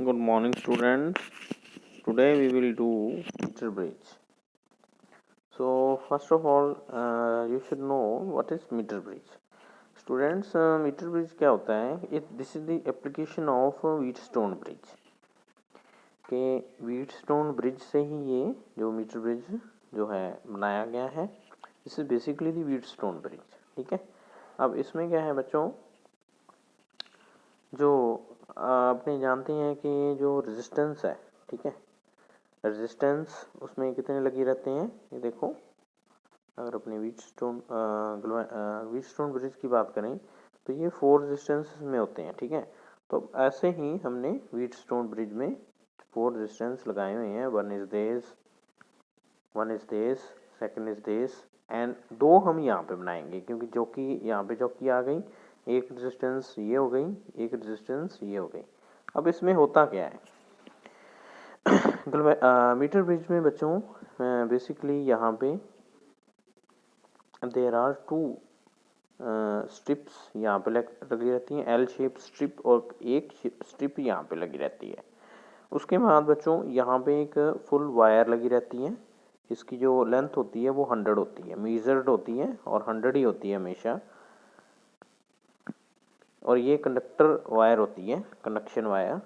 Good morning, students. Today we will do meter bridge. So first of all, you should know what is meter bridge. Students, meter bridge क्या होता है? This is the application of Wheatstone bridge. के Wheatstone bridge से ही ये जो meter bridge जो है बनाया गया है. This is basically the Wheatstone bridge. ठीक है. अब इसमें क्या है बच्चों, जो अपने जानते हैं कि जो रेजिस्टेंस है, ठीक है, रेजिस्टेंस उसमें कितने लगी रहते हैं. ये देखो, अगर अपने व्हीटस्टोन ब्रिज की बात करें तो ये 4 रेजिस्टेंस में होते हैं. ठीक है, तो ऐसे ही हमने व्हीटस्टोन ब्रिज में 4 रेजिस्टेंस लगाए हुए हैं. One is this, second is this and 2 हम यहाँ पे बनाएंगे क्योंकि यहाँ पे चौकी आ गई. एक रेजिस्टेंस ये हो गई, एक रेजिस्टेंस ये हो गई. अब इसमें होता क्या है मीटर ब्रिज में बच्चों, बेसिकली यहाँ पे देर आर 2 स्ट्रिप्स यहाँ पे लगी रहती हैं, एल शेप स्ट्रिप, और एक स्ट्रिप यहाँ पे लगी रहती है. उसके बाद बच्चों यहाँ पे एक फुल वायर लगी रहती है. इसकी जो लेंथ होती है वो 100 होती है, मेजर्ड होती है और 100 ही होती है हमेशा. और ये कंडक्टर वायर होती है, कंडक्शन वायर.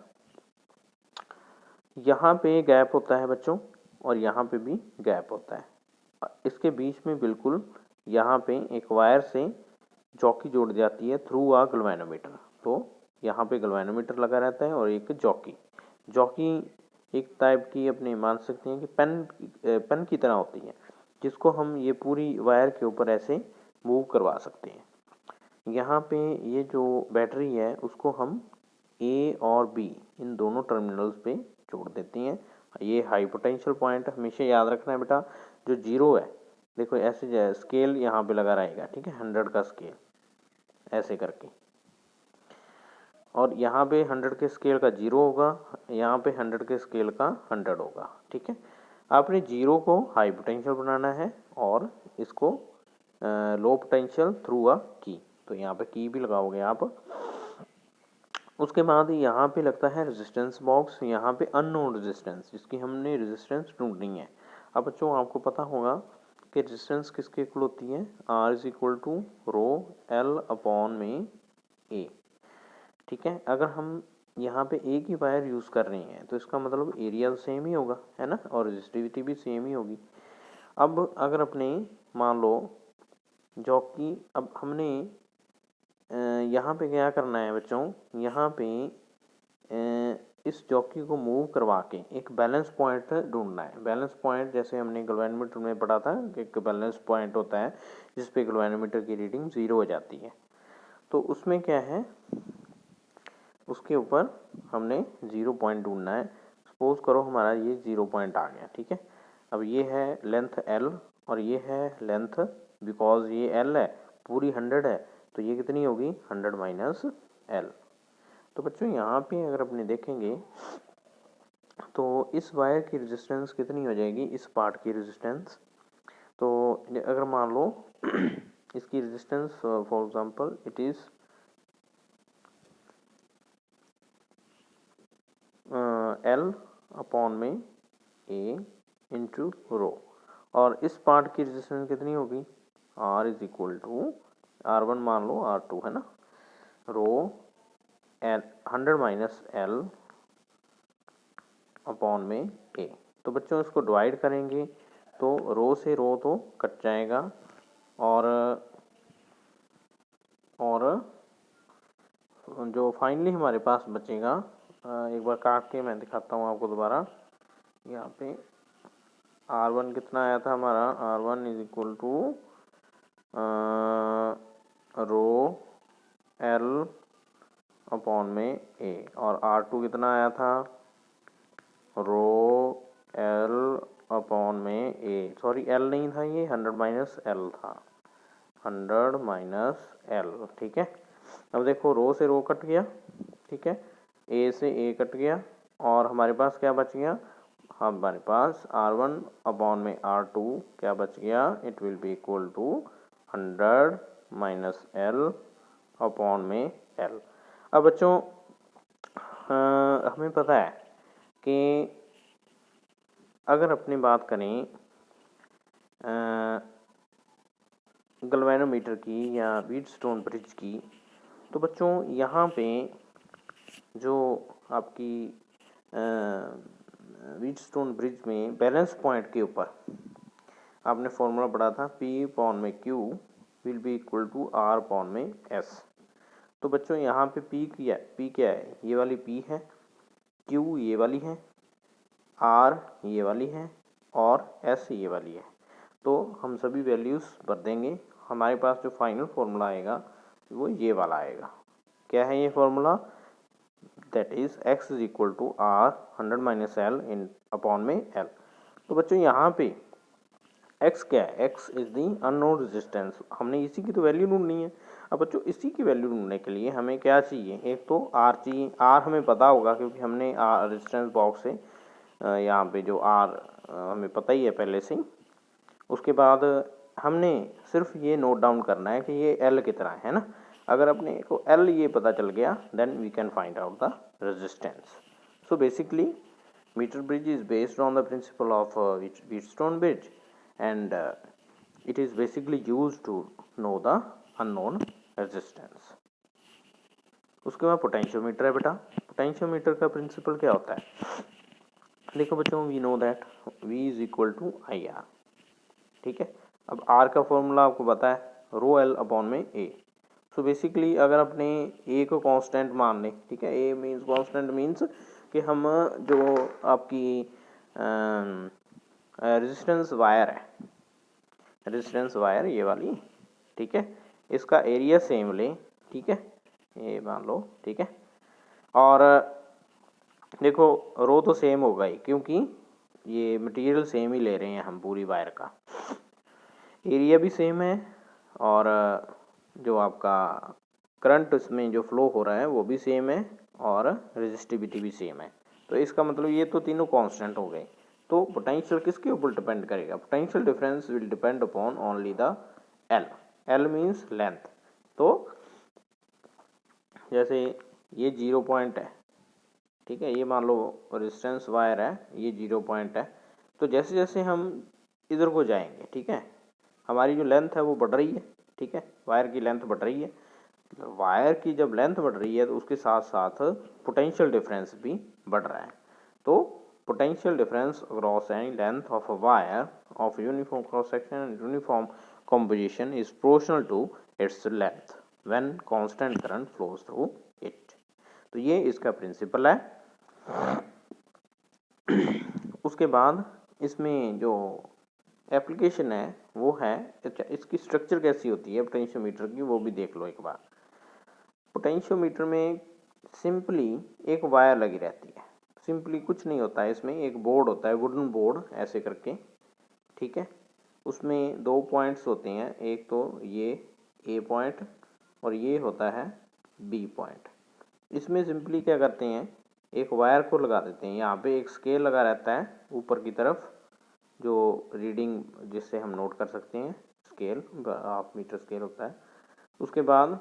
यहाँ पे गैप होता है बच्चों और यहाँ पे भी गैप होता है. इसके बीच में बिल्कुल यहाँ पे एक वायर से जॉकी जोड़ जाती है थ्रू आ गल्वेनोमीटर. तो यहाँ पे गल्वेनोमीटर लगा रहता है और एक जॉकी एक टाइप की अपने मान सकते हैं कि पेन की तरह होती है, जिसको हम ये पूरी वायर के ऊपर ऐसे मूव करवा सकते हैं. यहाँ पे ये जो बैटरी है उसको हम ए और बी इन दोनों टर्मिनल्स पे जोड़ देते हैं. ये हाई पोटेंशियल पॉइंट हमेशा याद रखना है बेटा. जो 0 है, देखो ऐसे स्केल यहाँ पे लगा रहेगा. ठीक है, 100 का स्केल ऐसे करके, और यहाँ पे 100 के स्केल का 0 होगा, यहाँ पे 100 के स्केल का 100 होगा. ठीक है, आपने 0 को हाई पोटेंशियल बनाना है और इसको लो पोटेंशियल थ्रू अ की. तो यहाँ पे की भी लगाओगे आप. उसके बाद यहाँ पे लगता है रेजिस्टेंस बॉक्स. यहाँ पे अननोन रेजिस्टेंस, जिसकी हमने रेजिस्टेंस ढूंढनी है. अब बच्चों आपको पता होगा कि रेजिस्टेंस किसके इक्वल होती है. R is equal to rho L upon में A. ठीक है, अगर हम यहाँ पे एक ही वायर यूज़ कर रहे हैं तो इसका मतलब एरिया तो सेम ही होगा, है ना, और रेजिस्टिविटी भी सेम ही होगी. अब अगर अपने मान लो जॉकी, अब हमने यहाँ पे क्या करना है बच्चों, यहाँ पे इस जॉकी को मूव करवा के एक बैलेंस पॉइंट ढूंढना है. बैलेंस पॉइंट जैसे हमने गल्वेनोमीटर में पढ़ा था कि एक बैलेंस पॉइंट होता है जिस पे गल्वेनोमीटर की रीडिंग 0 हो जाती है. तो उसमें क्या है, उसके ऊपर हमने 0 पॉइंट ढूंढना है. सपोज करो हमारा ये 0 पॉइंट आ गया. ठीक है, अब ये है लेंथ L और ये है लेंथ, बिकॉज ये L है, पूरी 100 है, तो ये कितनी होगी 100 माइनस L. तो बच्चों यहाँ पे अगर अपने देखेंगे तो इस वायर की रेजिस्टेंस कितनी हो जाएगी, इस पार्ट की रेजिस्टेंस. तो अगर मान लो इसकी resistance for example it is L upon में A इंटू रो, और इस पार्ट की रेजिस्टेंस कितनी होगी, R is equal to R1 मान लो, R2 है ना, रो 100 माइनस L अपॉन में A. तो बच्चों इसको डिवाइड करेंगे तो रो से रो तो कट जाएगा और जो फाइनली हमारे पास बचेगा, एक बार काट के मैं दिखाता हूँ आपको दोबारा. यहाँ पे R1 कितना आया था हमारा, R1 is equal to rho L upon में A, और R2 कितना आया था, रो L अपॉन में A, सॉरी L नहीं था, ये 100 माइनस L था, 100 माइनस L. ठीक है, अब देखो रो से रो कट गया. ठीक है, A से A कट गया और हमारे पास क्या बच गया, हमारे पास R1 अपॉन में R2 क्या बच गया, it will be equal to 100 minus L upon में L. अब बच्चों हमें पता है कि अगर अपनी बात करें गैल्वेनोमीटर की या व्हीटस्टोन ब्रिज की, तो बच्चों यहाँ पे जो आपकी व्हीटस्टोन ब्रिज में बैलेंस पॉइंट के ऊपर आपने फॉर्मूला पढ़ा था, P अपॉन में Q will be equal to R upon में S। तो बच्चों यहाँ पे P क्या है, ये वाली P है, Q ये वाली है, R ये वाली है और S ये वाली है। तो हम सभी वैल्यूज़ भर देंगे, हमारे पास जो फाइनल फार्मूला आएगा वो ये वाला आएगा। क्या है ये formula? That is x is equal to R 100 minus L in upon में L। तो बच्चों यहाँ पे x क्या है? x is the unknown resistance, हमने इसी की तो वैल्यू ढूंढनी है। अब बच्चों इसी की वैल्यू ढूंढने के लिए हमें क्या चाहिए? एक तो R चाहिए, R हमें पता होगा क्योंकि हमने रेजिस्टेंस बॉक्स से यहाँ पे जो R हमें पता ही है पहले से। उसके बाद हमने सिर्फ ये नोट डाउन करना है कि ये L कितना है ना। अगर अपने को L ये पता चल गया then we can find out the resistance. So basically meter bridge is based on the principle of Wheatstone bridge and it is basically used to know the unknown resistance. उसके बाद पोटेंशियोमीटर है बेटा। Potentiometer का principal क्या होता है? देखो बच्चों, we know that V is equal to IR, ठीक है। अब R का फॉर्मूला आपको पता है, रो L अपॉन में A। सो बेसिकली अगर अपने A को कांस्टेंट मान लें, ठीक है, A मीन्स कांस्टेंट मीन्स कि हम जो आपकी रेजिस्टेंस वायर है, रेजिस्टेंस वायर ये वाली, ठीक है, इसका एरिया सेम लें, ठीक है, ये मान लो, ठीक है। और देखो रो तो सेम होगा ही क्योंकि ये मटेरियल सेम ही ले रहे हैं हम पूरी वायर का, एरिया भी सेम है और जो आपका करंट इसमें जो फ्लो हो रहा है वो भी सेम है और रेजिस्टिविटी भी सेम है। तो इसका मतलब ये तो तीनों कांस्टेंट हो गए। तो पोटेंशियल किसके ऊपर डिपेंड करेगा? Potential difference will depend upon only the L। L means length. तो जैसे ये 0 पॉइंट है, ठीक है, ये मान लो रेजिस्टेंस वायर है, ये 0 पॉइंट है। तो जैसे जैसे हम इधर को जाएंगे, ठीक है, हमारी जो लेंथ है वो बढ़ रही है, ठीक है, वायर की लेंथ बढ़ रही है। वायर की जब लेंथ बढ़ रही है तो उसके साथ साथ पोटेंशियल डिफरेंस भी बढ़ रहा है। तो potential difference across any length of a wire of uniform cross section and uniform composition is proportional to its length when constant current flows through it. तो ये इसका प्रिंसिपल है। उसके बाद इसमें जो एप्लीकेशन है वो है, अच्छा इसकी स्ट्रक्चर कैसी होती है पोटेंशियोमीटर की वो भी देख लो एक बार। पोटेंशियोमीटर में सिंपली एक वायर लगी रहती है, सिंपली कुछ नहीं होता है, इसमें एक बोर्ड होता है, वुडन बोर्ड ऐसे करके, ठीक है, उसमें 2 पॉइंट्स होते हैं, एक तो ये A पॉइंट और ये होता है B पॉइंट। इसमें सिंपली क्या करते हैं, एक वायर को लगा देते हैं, यहाँ पे एक स्केल लगा रहता है ऊपर की तरफ जो रीडिंग जिससे हम नोट कर सकते हैं, स्केल हाफ मीटर स्केल होता है। उसके बाद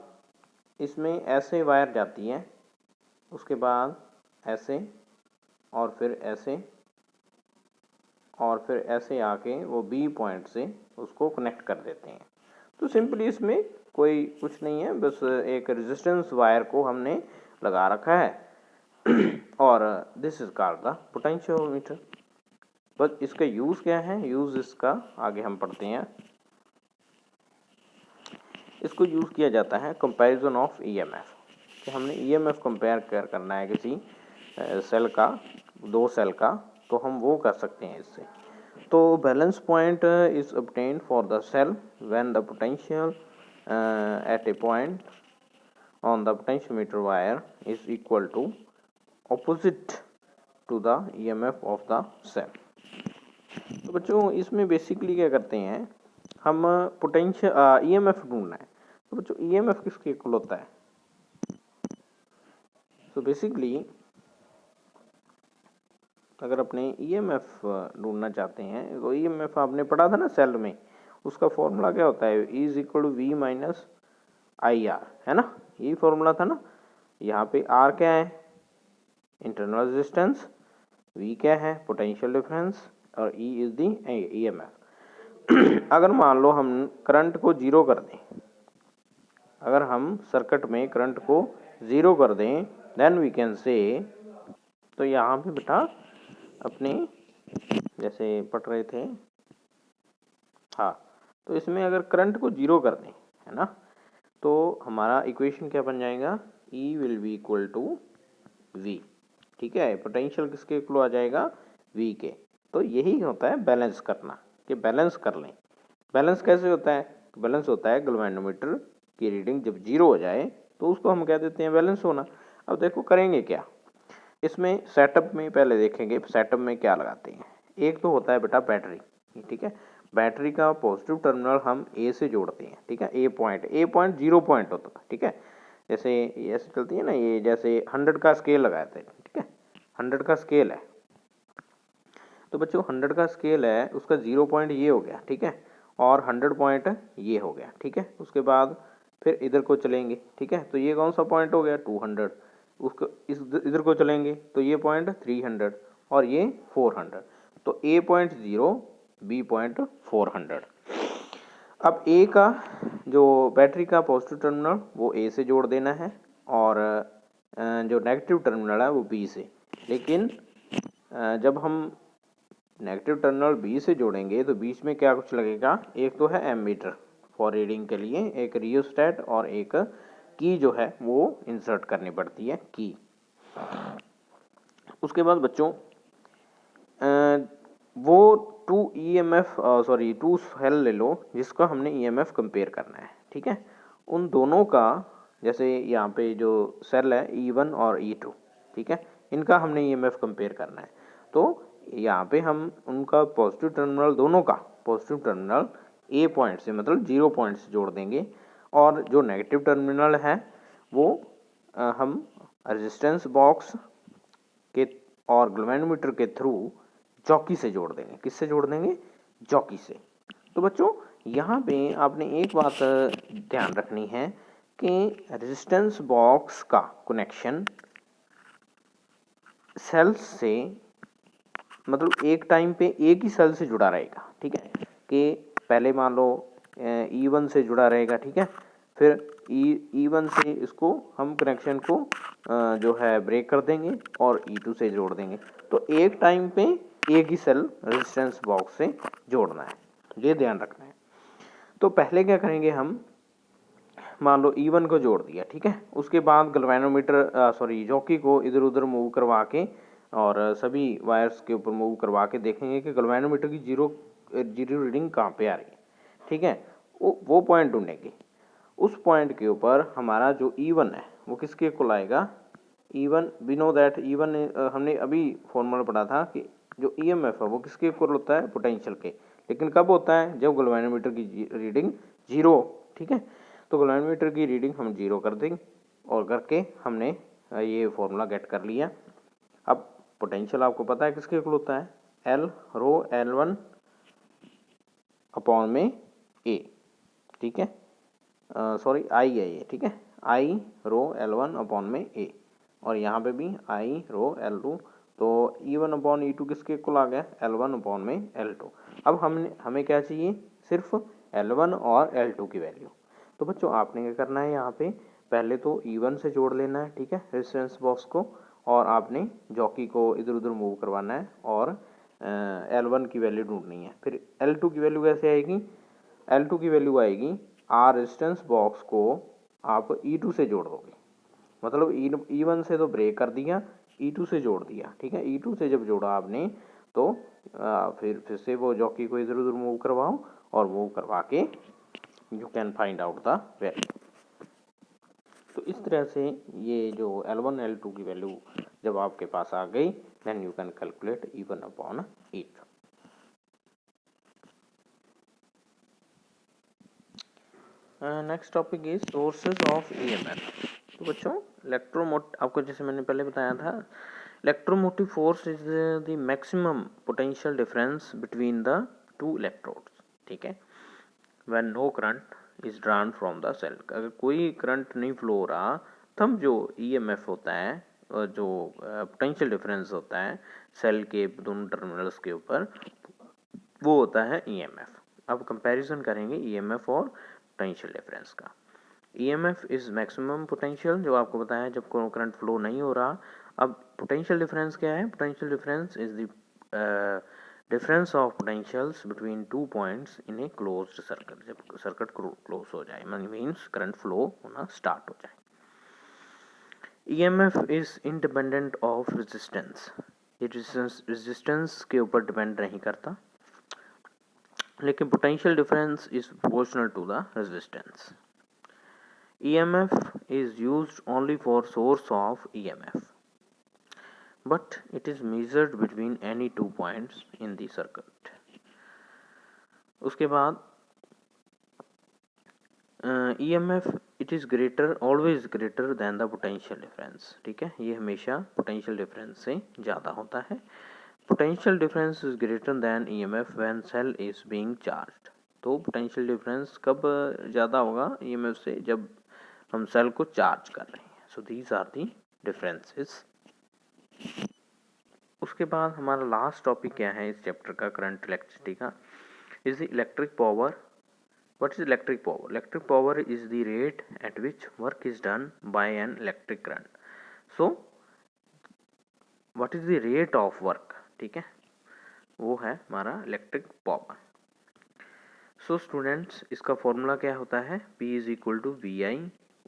इसमें ऐसे वायर जाती है, उसके बाद ऐसे और फिर ऐसे और फिर ऐसे आके वो B पॉइंट से उसको कनेक्ट कर देते हैं। तो सिंपली इसमें कोई कुछ नहीं है, बस एक रेजिस्टेंस वायर को हमने लगा रखा है और this is called the potentiometer. बस इसका यूज़ क्या है, यूज़ इसका आगे हम पढ़ते हैं। इसको यूज़ किया जाता है कंपैरिजन ऑफ EMF, कि हमने EMF कंपेयर करना है किसी सेल का, 2 सेल का, तो हम वो कर सकते हैं इससे। तो balance point is obtained for the cell when the potential at a point on the potentiometer wire is equal to opposite to the EMF of the cell. तो बच्चों इसमें बेसिकली क्या करते हैं हम, पोटेंशियल EMF ढूंढना है। तो बच्चों EMF किसके इक्वल होता है? तो बेसिकली अगर अपने EMF ढूंढना चाहते हैं तो EMF आपने पढ़ा था ना सेल में, उसका फॉर्मूला क्या होता है, E is equal to V minus IR, है ना, यही फॉर्मूला था ना। यहाँ पे R क्या है, इंटरनल रेजिस्टेंस, V क्या है पोटेंशियल डिफरेंस, और E इज दी EMF। अगर मान लो हम करंट को जीरो कर दें, अगर हम सर्किट में करंट को ज़ीरो कर दें, देन वी कैन से, तो यहाँ पे बेटा अपने जैसे पढ़ रहे थे, हाँ, तो इसमें अगर करंट को जीरो कर दें, है ना, तो हमारा इक्वेशन क्या बन जाएगा, E will be equal to V। ठीक है, पोटेंशियल किसके इक्वल आ जाएगा, V के। तो यही होता है बैलेंस करना, कि बैलेंस कर लें। बैलेंस कैसे होता है, बैलेंस होता है गैल्वेनोमीटर की रीडिंग जब जीरो हो जाए तो उसको हम कह देते हैं बैलेंस होना। अब देखो करेंगे क्या, इसमें सेटअप में पहले देखेंगे सेटअप में क्या लगाते हैं। एक तो होता है बेटा बैटरी, ठीक है, बैटरी का पॉजिटिव टर्मिनल हम ए से जोड़ते हैं, ठीक है, ए पॉइंट 0 पॉइंट होता है, ठीक है, जैसे ऐसे चलती है ना, ये जैसे 100 का स्केल लगाते हैं, ठीक है, 100 का स्केल है, तो बच्चों 100 का स्केल है, उसका 0 पॉइंट ये हो गया, ठीक है, और 100 पॉइंट ये हो गया, ठीक है, उसके बाद फिर इधर को चलेंगे, ठीक है, तो ये कौन सा पॉइंट हो गया 200, उसको इस इधर को चलेंगे तो ये पॉइंट 300 और ये 400, तो A पॉइंट 0, B पॉइंट 400। अब A का जो बैटरी का पॉजिटिव टर्मिनल वो A से जोड़ देना है, और जो नेगेटिव टर्मिनल है वो B से। लेकिन जब हम नेगेटिव टर्मिनल B से जोड़ेंगे तो बीच में क्या कुछ लगेगा, एक तो है एमीटर फॉर रीडिंग के लिए, एक रियोस्टेट, और एक की जो है वो इंसर्ट करनी पड़ती है की। उसके बाद बच्चों वो टू सेल ले लो जिसका हमने EMF कंपेयर करना है, ठीक है, उन दोनों का, जैसे यहाँ पे जो सेल है E1 और E2, ठीक है, इनका हमने EMF कंपेयर करना है। तो यहाँ पे हम उनका पॉजिटिव टर्मिनल, दोनों का पॉजिटिव टर्मिनल A पॉइंट से मतलब 0 पॉइंट से जोड़ देंगे, और जो नेगेटिव टर्मिनल है वो हम रेजिस्टेंस बॉक्स के और गैल्वेनोमीटर के थ्रू जॉकी से जोड़ देंगे। किससे जोड़ देंगे, जॉकी से। तो बच्चों यहाँ पे आपने एक बात ध्यान रखनी है कि रेजिस्टेंस बॉक्स का कनेक्शन सेल्स से, मतलब एक टाइम पे एक ही सेल से जुड़ा रहेगा, ठीक है, कि पहले मान लो E1 से जुड़ा रहेगा, ठीक है, फिर E1 से इसको हम कनेक्शन को जो है ब्रेक कर देंगे और E2 से जोड़ देंगे। तो एक टाइम पे एक ही सेल रेजिस्टेंस बॉक्स से जोड़ना है, ये ध्यान रखना है। तो पहले क्या करेंगे, हम मान लो E1 को जोड़ दिया, ठीक है, उसके बाद गैल्वेनोमीटर जॉकी को इधर उधर मूव करवा के और सभी वायर्स के ऊपर मूव करवा के देखेंगे कि गैल्वेनोमीटर की जीरो रीडिंग कहाँ पे आ रही है, ठीक है, वो पॉइंट ढूंढेंगे। उस पॉइंट के ऊपर हमारा जो E1 है वो किसके इक्वल आएगा, E1 we know that E1 हमने अभी फॉर्मूला पढ़ा था कि जो EMF है वो किसके इक्वल होता है, पोटेंशियल के। लेकिन कब होता है, जब गैल्वेनोमीटर की रीडिंग जीरो, ठीक है, तो गैल्वेनोमीटर की रीडिंग हम जीरो कर देंगे, और करके हमने ये फॉर्मूला गेट कर लिया। अब पोटेंशियल आपको पता है किसके इक्वल होता है, L रो L1 अपॉन में A, ठीक है, सॉरी I है ये, ठीक है, I रो L1 अपॉन में A, और यहाँ पे भी I रो L2, तो E1 अपॉन E2 किसके इक्वल आ गया, L1 अपॉन में L2। अब हमें क्या चाहिए, सिर्फ L1 और L2 की वैल्यू। तो बच्चों आपने क्या करना है, यहाँ पे पहले तो E1 से जोड़ लेना है, ठीक है, रेजिस्टेंस बॉक्स को, और आपने जॉकी को इधर उधर मूव करवाना है, और L1 की वैल्यू ढूंढनी है। फिर L2 की वैल्यू कैसे आएगी, L2 की वैल्यू आएगी R रेजिस्टेंस बॉक्स को आप E2 से जोड़ दोगे, मतलब E1 से तो ब्रेक कर दिया, E2 से जोड़ दिया, ठीक है, E2 से जब जोड़ा आपने तो फिर से वो जॉकी को इधर उधर मूव करवाओ, और मूव करवा के you can find out the value. तो इस तरह से ये जो L1 L2 की वैल्यू जब आपके पास आ गई, then you can calculate E1 upon E2। Next topic is sources of EMF। तो बच्चों आपको जैसे मैंने पहले बताया था, electromotive force is the maximum potential difference between the two electrodes, ठीक है, when no current is drawn from the cell. अगर कोई करंट नहीं फ्लो हो रहा तब जो EMF होता है जो पोटेंशियल डिफरेंस होता है सेल के दोनों टर्मिनल्स के ऊपर, वो होता है ईएमएफ। अब कंपैरिजन करेंगे ईएमएफ और पोटेंशियल डिफरेंस का। ईएमएफ इज मैक्सिमम पोटेंशियल, जो आपको बताया जब कोई करंट फ्लो नहीं हो रहा। अब पोटेंशियल डिफरेंस क्या है? Potential difference is the difference of potentials between two points in a closed circuit. जब सर्किट क्लोज हो जाए, मीन्स करंट फ्लो होना स्टार्ट हो जाए। EMF is independent of resistance. ये रेजिस्टेंस के ऊपर डिपेंड नहीं करता, लेकिन potential difference is proportional to the resistance. EMF is used only for source of EMF, but it is measured between any 2 points in the circuit. उसके बाद EMF it is always greater than the potential difference। ठीक है, ये हमेशा potential difference से ज़्यादा होता है। Potential difference is greater than EMF when cell is being charged। तो potential difference कब ज़्यादा होगा EMF से? जब हम सेल को चार्ज कर रहे हैं। So these are the differences. उसके बाद हमारा लास्ट टॉपिक क्या है इस चैप्टर का, करंट इलेक्ट्रिसिटी का, is the electric power. What is electric power? Electric power is the rate at which work is done by an electric current. So what is the rate of work? ठीक है, वो है हमारा electric power. So students, इसका formula क्या होता है? P is equal to VI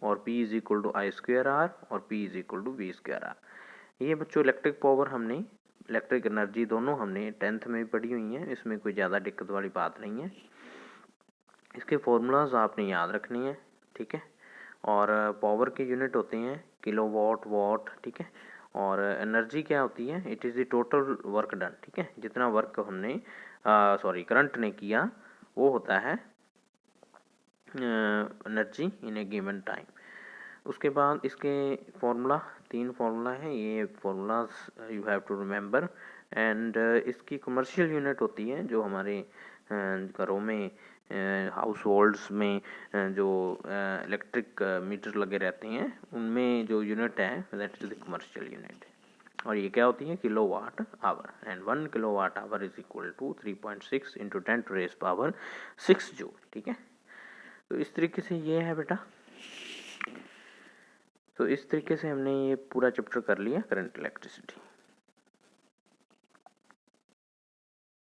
और P is equal to I square R और P is equal to V square R। ये बच्चों इलेक्ट्रिक पावर हमने, इलेक्ट्रिक एनर्जी दोनों हमने 10th में भी पढ़ी हुई हैं, इसमें कोई ज़्यादा दिक्कत वाली बात नहीं है। इसके फॉर्मूलाज आपने याद रखनी है, ठीक है। और पावर के यूनिट होते हैं किलोवाट, वाट, ठीक है। और एनर्जी क्या होती है? It is the total work done, ठीक है। जितना वर्क हमने करंट ने किया वो होता है energy in a given time. उसके बाद इसके फॉर्मूला, 3 फार्मूला है, ये formulas you have to remember. And इसकी कमर्शियल यूनिट होती है जो हमारे घरों में, हाउस होल्ड्स में जो इलेक्ट्रिक मीटर लगे रहते हैं, उनमें जो यूनिट है that is the commercial unit. और ये क्या होती है? Kilowatt hour. And 1 kilowatt hour is equal to 3.6 into 10 to raise power 6 joule, ठीक है। तो इस तरीके से ये है बेटा। तो इस तरीके से हमने ये पूरा चैप्टर कर लिया करंट इलेक्ट्रिसिटी।